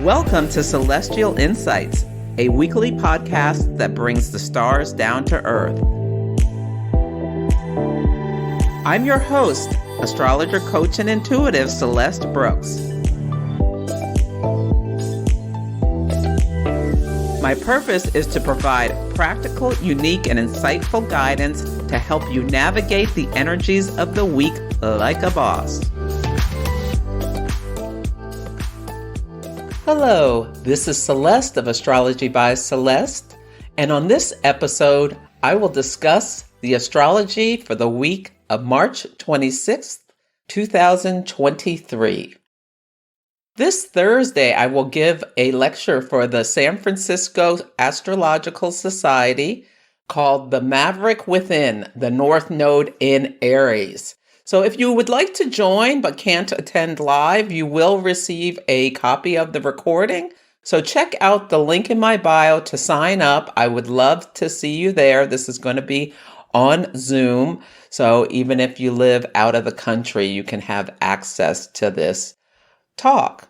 Welcome to Celestial Insights, a weekly podcast that brings the stars down to earth. I'm your host, astrologer, coach, and intuitive Celeste Brooks. My purpose is to provide practical, unique, and insightful guidance to help you navigate the energies of the week like a boss. Hello, this is Celeste of Astrology by Celeste, and on this episode, I will discuss the astrology for the week of March 26th, 2023. This Thursday, I will give a lecture for the San Francisco Astrological Society called The Maverick Within, the North Node in Aries. So if you would like to join but can't attend live, you will receive a copy of the recording. So check out the link in my bio to sign up. I would love to see you there. This is going to be on Zoom. So even if you live out of the country, you can have access to this talk.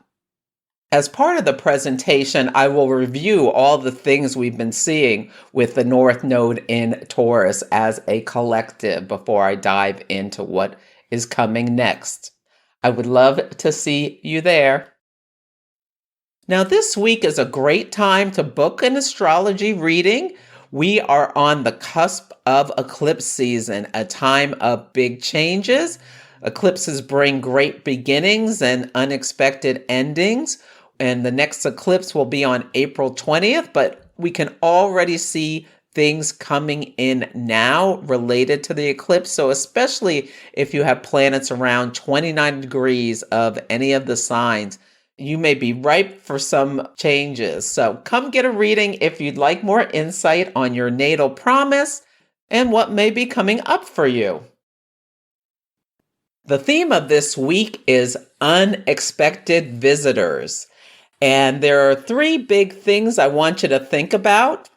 As part of the presentation, I will review all the things we've been seeing with the North Node in Taurus as a collective before I dive into what is coming next. I would love to see you there. Now, this week is a great time to book an astrology reading. We are on the cusp of eclipse season, a time of big changes. Eclipses bring great beginnings and unexpected endings. And the next eclipse will be on April 20th, but we can already see things coming in now related to the eclipse. So especially if you have planets around 29 degrees of any of the signs, you may be ripe for some changes. So come get a reading if you'd like more insight on your natal promise and what may be coming up for you. The theme of this week is unexpected visitors. And there are three big things I want you to think about.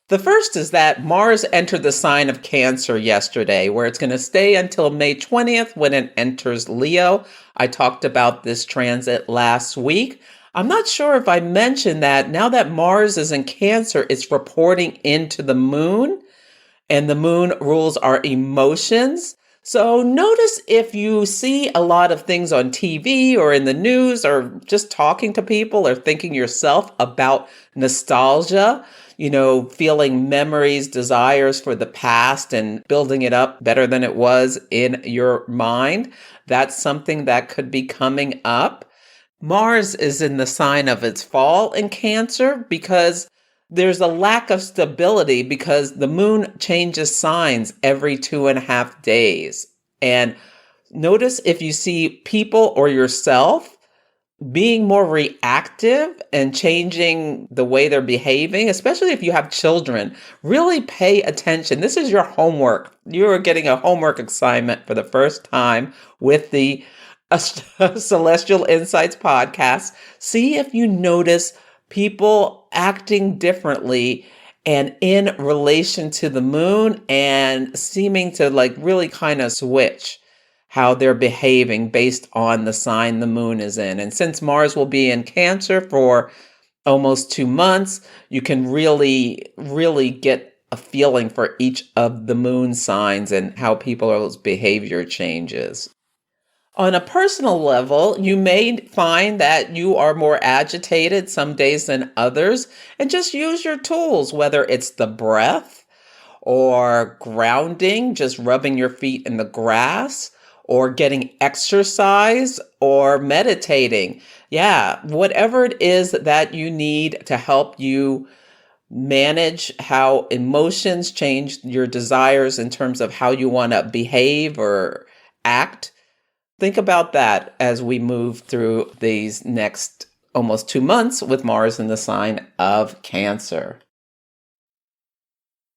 The first is that Mars entered the sign of Cancer yesterday, where it's going to stay until May 20th when it enters Leo. I talked about this transit last week. I'm not sure if I mentioned that now that Mars is in Cancer, it's reporting into the moon, and the moon rules our emotions. So notice if you see a lot of things on TV or in the news or just talking to people or thinking yourself about nostalgia, feeling memories, desires for the past and building it up better than it was in your mind. That's something that could be coming up. Mars is in the sign of its fall in Cancer because there's a lack of stability because the moon changes signs every 2.5 days. And notice if you see people or yourself being more reactive and changing the way they're behaving, especially if you have children, really pay attention. This is your homework. You are getting a homework assignment for the first time with the Celestial Insights podcast. See if you notice people acting differently and in relation to the moon and seeming to really kind of switch how they're behaving based on the sign the moon is in. And since Mars will be in Cancer for almost 2 months, you can really get a feeling for each of the moon signs and how people's behavior changes. On a personal level, you may find that you are more agitated some days than others, and just use your tools, whether it's the breath or grounding, just rubbing your feet in the grass, or getting exercise or meditating. Yeah, whatever it is that you need to help you manage how emotions change your desires in terms of how you want to behave or act. Think about that as we move through these next almost 2 months with Mars in the sign of Cancer.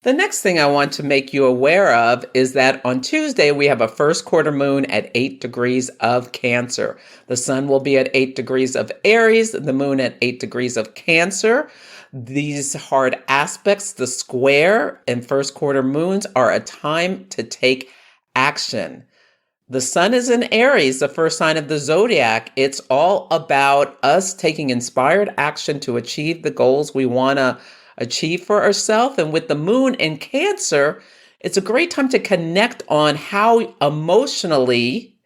The next thing I want to make you aware of is that on Tuesday, we have a first quarter moon at 8 degrees of Cancer. The sun will be at 8 degrees of Aries, the moon at 8 degrees of Cancer. These hard aspects, the square and first quarter moons, are a time to take action. The sun is in Aries, the first sign of the zodiac. It's all about us taking inspired action to achieve the goals we want to achieve for ourselves. And with the moon in Cancer, it's a great time to connect on how emotionally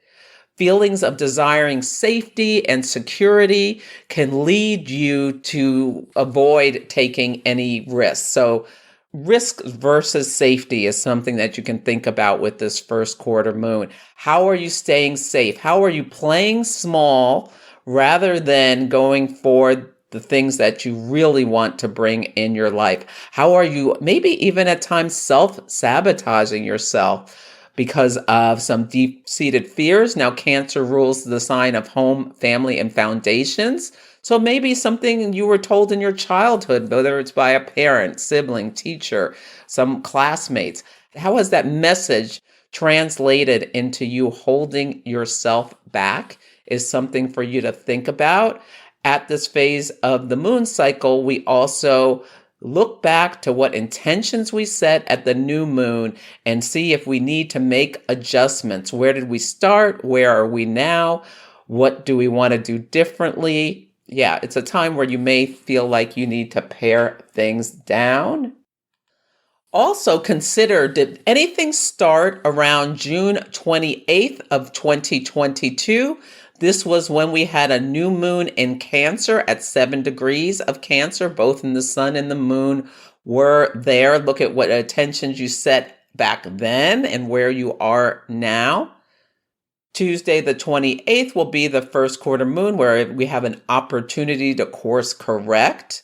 feelings of desiring safety and security can lead you to avoid taking any risks. So risk versus safety is something that you can think about with this first quarter moon. How are you staying safe? How are you playing small rather than going for the things that you really want to bring in your life? How are you maybe even at times self-sabotaging yourself because of some deep-seated fears? Now, Cancer rules the sign of home, family, and foundations. So maybe something you were told in your childhood, whether it's by a parent, sibling, teacher, some classmates. How has that message translated into you holding yourself back is something for you to think about. At this phase of the moon cycle, we also look back to what intentions we set at the new moon and see if we need to make adjustments. Where did we start? Where are we now? What do we want to do differently? Yeah, it's a time where you may feel like you need to pare things down. Also consider, did anything start around June 28th of 2022? This was when we had a new moon in Cancer at 7 degrees of Cancer. Both in the sun and the moon were there. Look at what intentions you set back then and where you are now. Tuesday the 28th will be the first quarter moon where we have an opportunity to course correct.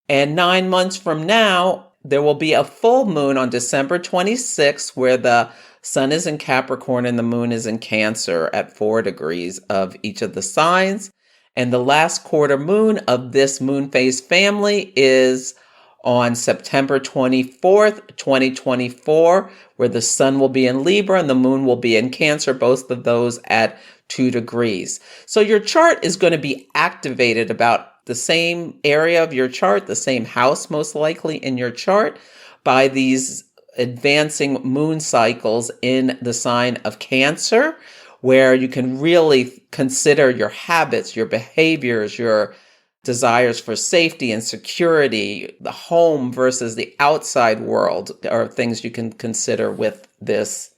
And 9 months from now, there will be a full moon on December 26th where the sun is in Capricorn and the moon is in Cancer at 4 degrees of each of the signs. And the last quarter moon of this moon phase family is on September 24th, 2024, where the sun will be in Libra and the moon will be in Cancer, both of those at 2 degrees. So your chart is going to be activated about the same area of your chart, the same house most likely in your chart, by these advancing moon cycles in the sign of Cancer, where you can really consider your habits, your behaviors, your desires for safety and security, the home versus the outside world are things you can consider with this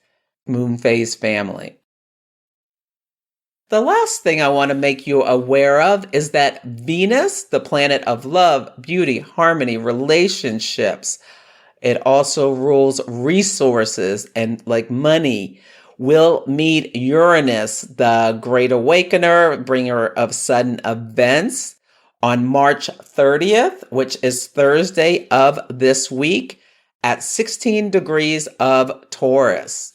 moon phase family. The last thing I want to make you aware of is that Venus, the planet of love, beauty, harmony, relationships, it also rules resources and like money, will meet Uranus, the Great Awakener, bringer of sudden events, on March 30th, which is Thursday of this week, at 16 degrees of Taurus.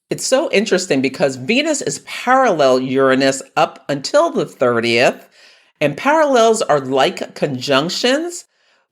It's so interesting because Venus is parallel Uranus up until the 30th, and parallels are like conjunctions.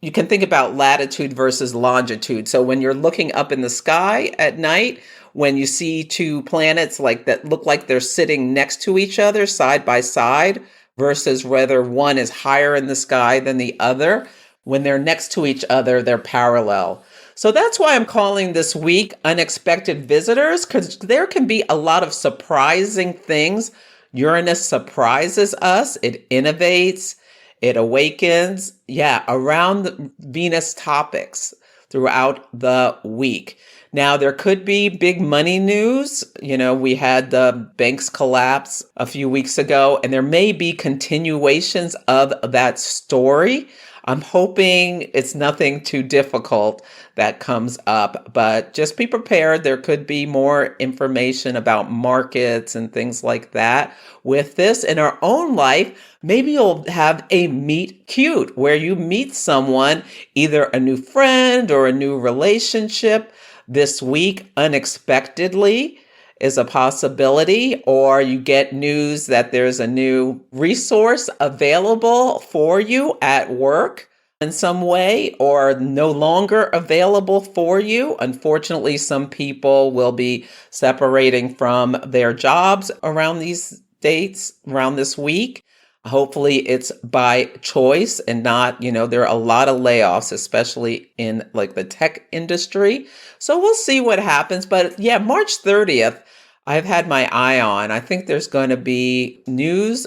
You can think about latitude versus longitude. So when you're looking up in the sky at night, when you see two planets like that look like they're sitting next to each other side by side, versus whether one is higher in the sky than the other, when they're next to each other, they're parallel. So that's why I'm calling this week Unexpected Visitors, because there can be a lot of surprising things. Uranus surprises us. It innovates. It awakens. Yeah, around the Venus topics throughout the week. Now, there could be big money news. You know, we had the banks collapse a few weeks ago, and there may be continuations of that story. I'm hoping it's nothing too difficult that comes up, but just be prepared. There could be more information about markets and things like that. With this in our own life, maybe you'll have a meet cute where you meet someone, either a new friend or a new relationship this week unexpectedly is a possibility, or you get news that there's a new resource available for you at work in some way, or no longer available for you. Unfortunately, some people will be separating from their jobs around these dates, around this week. Hopefully it's by choice and not, there are a lot of layoffs, especially in like the tech industry. So we'll see what happens. But yeah, March 30th, I've had my eye on. I think there's going to be news,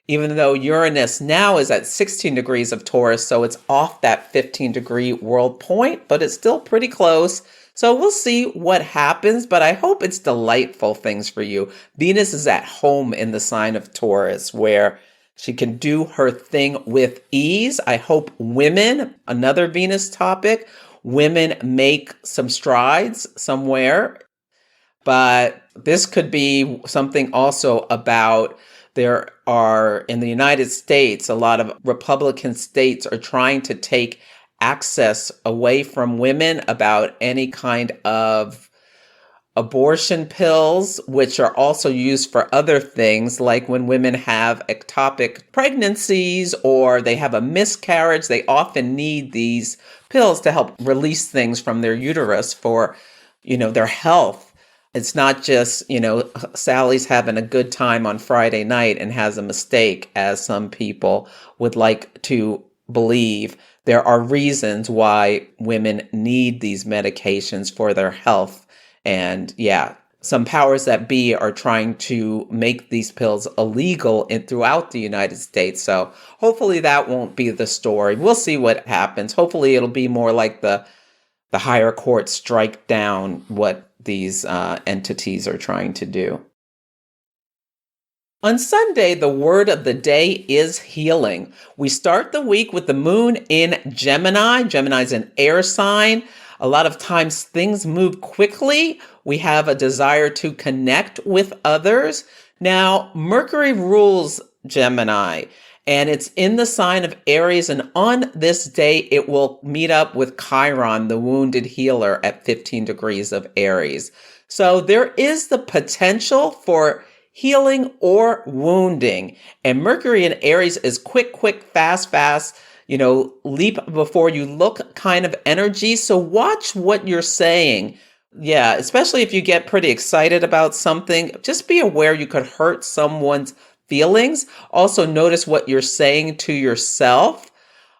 even though Uranus now is at 16 degrees of Taurus, so it's off that 15-degree world point, but it's still pretty close. So we'll see what happens, but I hope it's delightful things for you. Venus is at home in the sign of Taurus, where she can do her thing with ease. I hope women, another Venus topic, women make some strides somewhere. But this could be something also about there are in the United States, a lot of Republican states are trying to take access away from women about any kind of abortion pills, which are also used for other things, like when women have ectopic pregnancies or they have a miscarriage, they often need these pills to help release things from their uterus for, their health. It's not just, Sally's having a good time on Friday night and has a mistake, as some people would like to believe. There are reasons why women need these medications for their health. And yeah, some powers that be are trying to make these pills illegal throughout the United States. So hopefully that won't be the story. We'll see what happens. Hopefully it'll be more like the higher courts strike down what these entities are trying to do. On Sunday, the word of the day is healing. We start the week with the moon in Gemini. Gemini is an air sign. A lot of times things move quickly. We have a desire to connect with others. Now, Mercury rules Gemini, and it's in the sign of Aries. And on this day, it will meet up with Chiron, the wounded healer, at 15 degrees of Aries. So there is the potential for healing or wounding. And Mercury in Aries is quick, fast, leap before you look kind of energy. So watch what you're saying. Yeah, especially if you get pretty excited about something, just be aware you could hurt someone's feelings. Also notice what you're saying to yourself.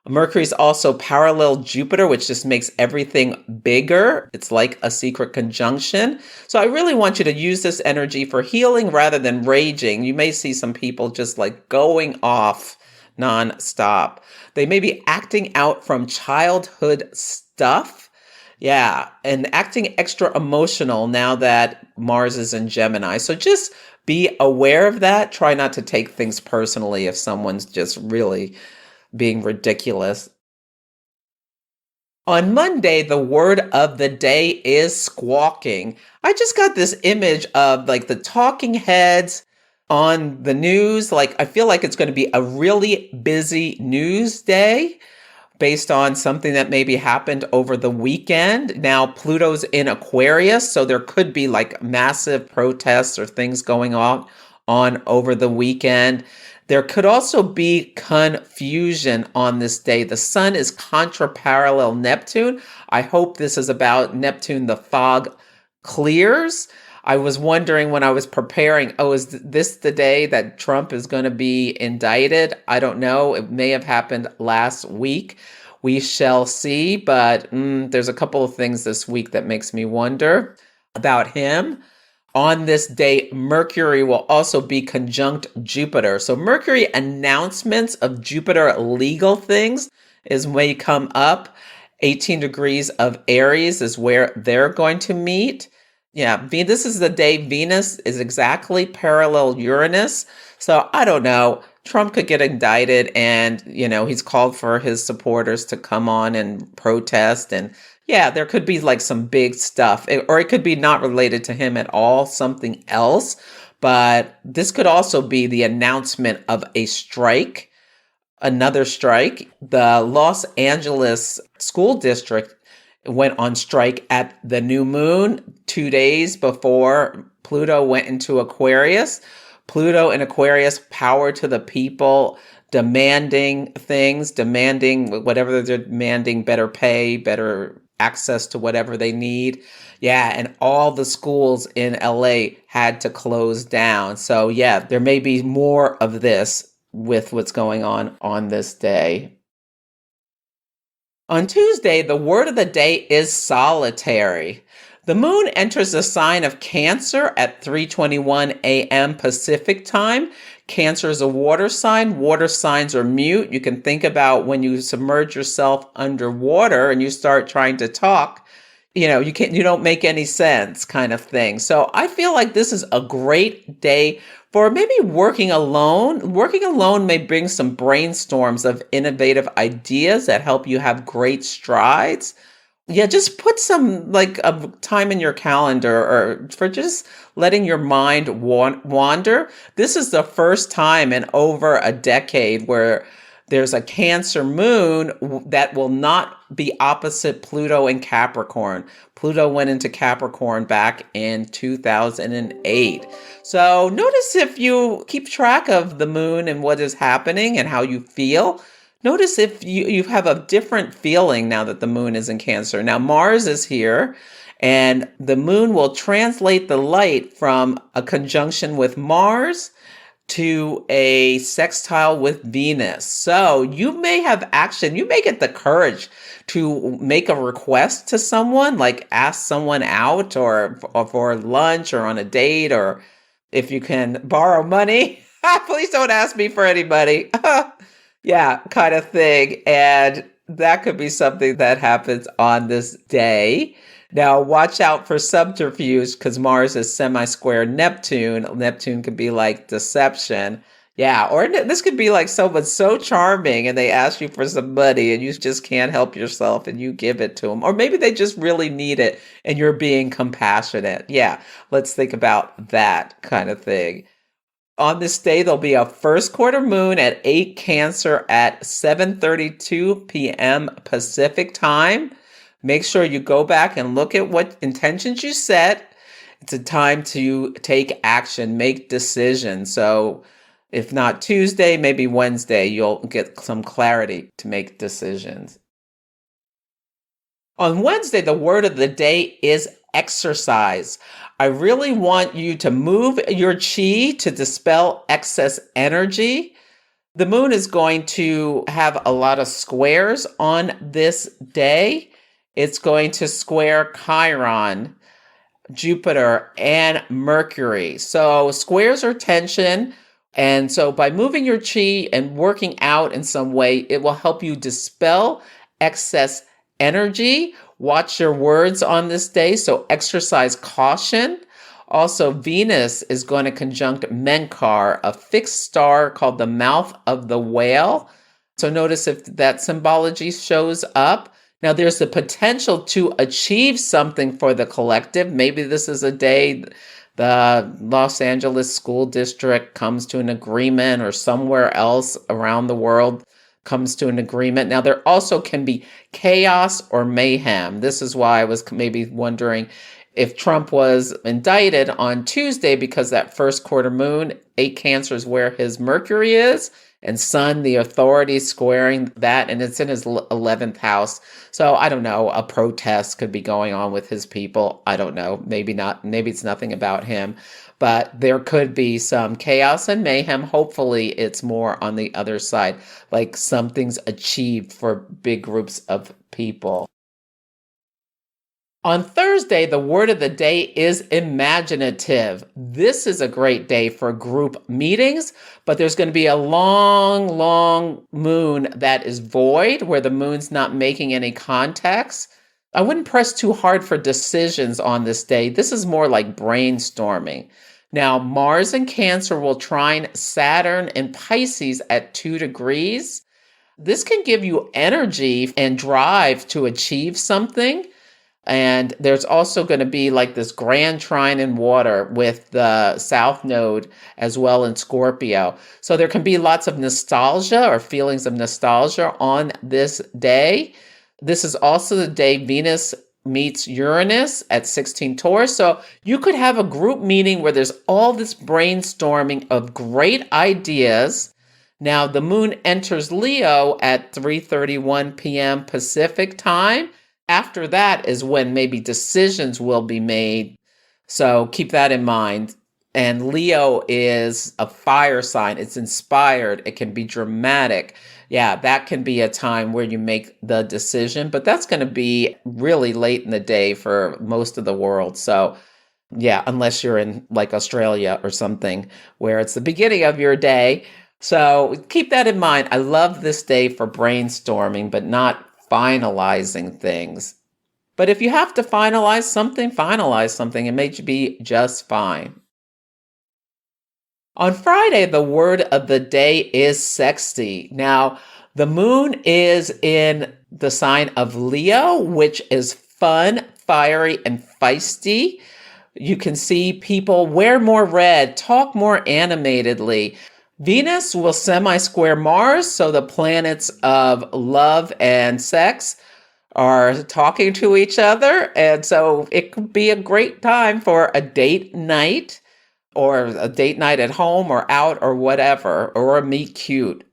Mercury's also parallel Jupiter, which just makes everything bigger. It's like a secret conjunction. So I really want you to use this energy for healing rather than raging. You may see some people just like going off nonstop. They may be acting out from childhood stuff. Yeah, and acting extra emotional now that Mars is in Gemini. So just be aware of that. Try not to take things personally if someone's just really being ridiculous. On Monday, the word of the day is squawking. I just got this image of like the talking heads on the news. Like, I feel like it's going to be a really busy news day based on something that maybe happened over the weekend. Now, Pluto's in Aquarius, so there could be like massive protests or things going on over the weekend. There could also be confusion on this day. The sun is contra-parallel Neptune. I hope this is about Neptune. The fog clears. I was wondering when I was preparing, is this the day that Trump is going to be indicted? I don't know. It may have happened last week. We shall see. But there's a couple of things this week that makes me wonder about him. On this day, Mercury will also be conjunct Jupiter. So Mercury announcements of Jupiter legal things may come up. 18 degrees of Aries is where they're going to meet. Yeah, this is the day Venus is exactly parallel Uranus. So I don't know. Trump could get indicted and, he's called for his supporters to come on and protest. And yeah, there could be like some big stuff, or it could be not related to him at all, something else. But this could also be the announcement of a strike, another strike. The Los Angeles school district went on strike at the new moon 2 days before Pluto went into Aquarius. Pluto in Aquarius, power to the people, demanding things, demanding whatever they're demanding, better pay, better access to whatever they need. Yeah, and all the schools in LA had to close down. So yeah, there may be more of this with what's going on this day. On Tuesday, the word of the day is solitary. The moon enters the sign of Cancer at 3:21 a.m. Pacific time. Cancer is a water sign. Water signs are mute. You can think about when you submerge yourself underwater and you start trying to talk, you don't make any sense kind of thing. So I feel like this is a great day for maybe working alone. Working alone may bring some brainstorms of innovative ideas that help you have great strides. Yeah, just put some time in your calendar or for just letting your mind wander. This is the first time in over a decade where there's a Cancer moon that will not be opposite Pluto in Capricorn. Pluto went into Capricorn back in 2008. So notice if you keep track of the moon and what is happening and how you feel. Notice if you have a different feeling now that the moon is in Cancer. Now, Mars is here, and the moon will translate the light from a conjunction with Mars to a sextile with Venus. So you may have action. You may get the courage to make a request to someone, like ask someone out or for lunch or on a date, or if you can borrow money. Please don't ask me for any money. Yeah, kind of thing. And that could be something that happens on this day. Now, watch out for subterfuge because Mars is semi-square Neptune. Neptune could be like deception. Yeah, or this could be like someone so charming and they ask you for some money and you just can't help yourself and you give it to them. Or maybe they just really need it and you're being compassionate. Yeah, let's think about that kind of thing. On this day, there'll be a first quarter moon at 8 Cancer at 7:32 p.m. Pacific time. Make sure you go back and look at what intentions you set. It's a time to take action, make decisions. So if not Tuesday, maybe Wednesday, you'll get some clarity to make decisions. On Wednesday, the word of the day is exercise. I really want you to move your chi to dispel excess energy. The moon is going to have a lot of squares on this day. It's going to square Chiron, Jupiter, and Mercury. So squares are tension. And so by moving your chi and working out in some way, it will help you dispel excess energy. Watch your words on this day, so exercise caution. Also, Venus is going to conjunct Menkar, a fixed star called the mouth of the whale. So notice if that symbology shows up. Now, there's the potential to achieve something for the collective. Maybe this is a day the Los Angeles School District comes to an agreement, or somewhere else around the world comes to an agreement. Now, there also can be chaos or mayhem. This is why I was maybe wondering if Trump was indicted on Tuesday because that first quarter moon, 8 Cancer is where his Mercury is, and Sun, the authority, squaring that, and it's in his 11th house. So I don't know, a protest could be going on with his people. I don't know, maybe not, maybe it's nothing about him. But there could be some chaos and mayhem. Hopefully it's more on the other side, like something's achieved for big groups of people. On Thursday, the word of the day is imaginative. This is a great day for group meetings, but there's going to be a long, long moon that is void, where the moon's not making any contacts. I wouldn't press too hard for decisions on this day. This is more like brainstorming. Now, Mars in Cancer will trine Saturn in Pisces at 2 degrees. This can give you energy and drive to achieve something. And there's also going to be like this grand trine in water with the South Node as well in Scorpio. So there can be lots of nostalgia or feelings of nostalgia on this day. This is also the day Venus meets Uranus at 16 Taurus. So you could have a group meeting where there's all this brainstorming of great ideas. Now, the moon enters Leo at 3:31 p.m. Pacific time. After that is when maybe decisions will be made. So keep that in mind. And Leo is a fire sign. It's inspired. It can be dramatic. yeah, that can be a time where you make the decision, but that's going to be really late in the day for most of the world. So yeah, unless you're in like Australia or something where it's the beginning of your day. So keep that in mind. I love this day for brainstorming, but not finalizing things. But if you have to finalize something. It may be just fine. On Friday, the word of the day is sexy. Now, the moon is in the sign of Leo, which is fun, fiery, and feisty. You can see people wear more red, talk more animatedly. Venus will semi-square Mars, so the planets of love and sex are talking to each other. And so it could be a great time for a date night or a date night at home or out or whatever, or a meet cute.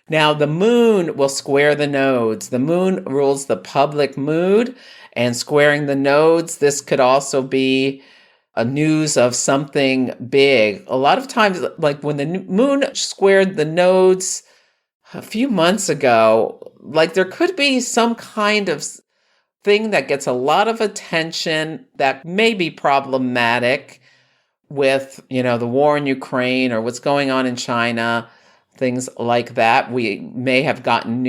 Now, the moon will square the nodes. The moon rules the public mood, and squaring the nodes, this could also be a news of something big. A lot of times, like when the moon squared the nodes a few months ago, like there could be some kind of thing that gets a lot of attention that may be problematic with, the war in Ukraine or what's going on in China, things like that. We may have gotten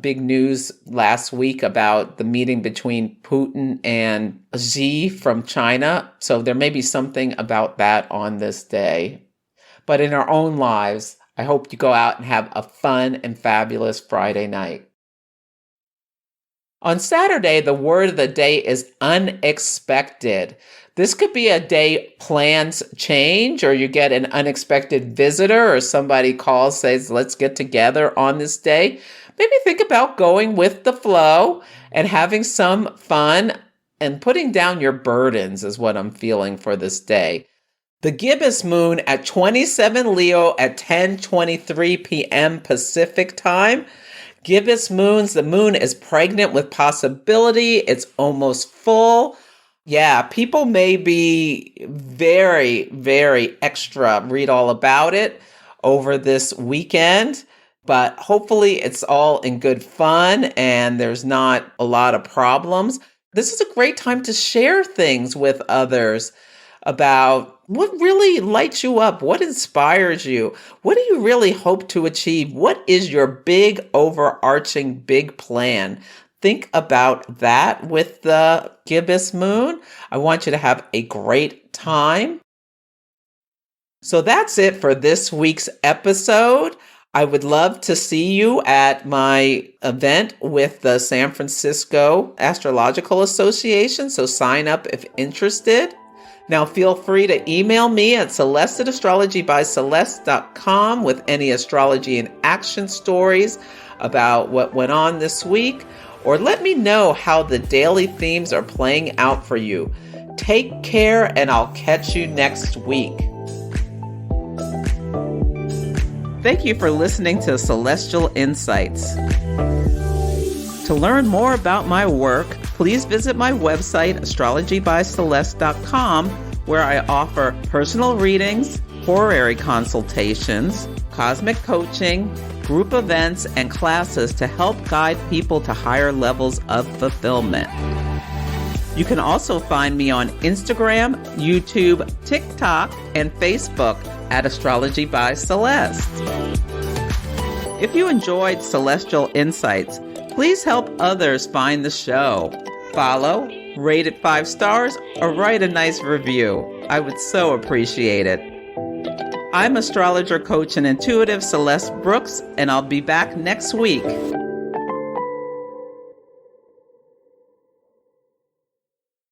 big news last week about the meeting between Putin and Xi from China. So there may be something about that on this day. But in our own lives, I hope you go out and have a fun and fabulous Friday night. On Saturday, the word of the day is unexpected. This could be a day plans change, or you get an unexpected visitor, or somebody calls, says, let's get together on this day. Maybe think about going with the flow and having some fun and putting down your burdens is what I'm feeling for this day. The Gibbous Moon at 27 Leo at 10:23 p.m. Pacific time. Gibbous moons, the moon is pregnant with possibility. It's almost full. Yeah, people may be very, very extra, read all about it over this weekend, but hopefully it's all in good fun and there's not a lot of problems. This is a great time to share things with others about what really lights you up, what inspires you, what do you really hope to achieve, what is your big overarching big plan. Think about that with the Gibbous Moon. I want you to have a great time. So that's it for this week's episode. I would love to see you at my event with the San Francisco Astrological Association. So sign up if interested. Now feel free to email me at celeste@astrologybyceleste.com with any astrology and action stories about what went on this week, or let me know how the daily themes are playing out for you. Take care, and I'll catch you next week. Thank you for listening to Celestial Insights. To learn more about my work, please visit my website, astrologybyceleste.com, where I offer personal readings, horary consultations, cosmic coaching, group events, and classes to help guide people to higher levels of fulfillment. You can also find me on Instagram, YouTube, TikTok, and Facebook at Astrology by Celeste. If you enjoyed Celestial Insights, please help others find the show. Follow, rate it 5 stars, or write a nice review. I would so appreciate it. I'm astrologer, coach, and intuitive Celeste Brooks, and I'll be back next week.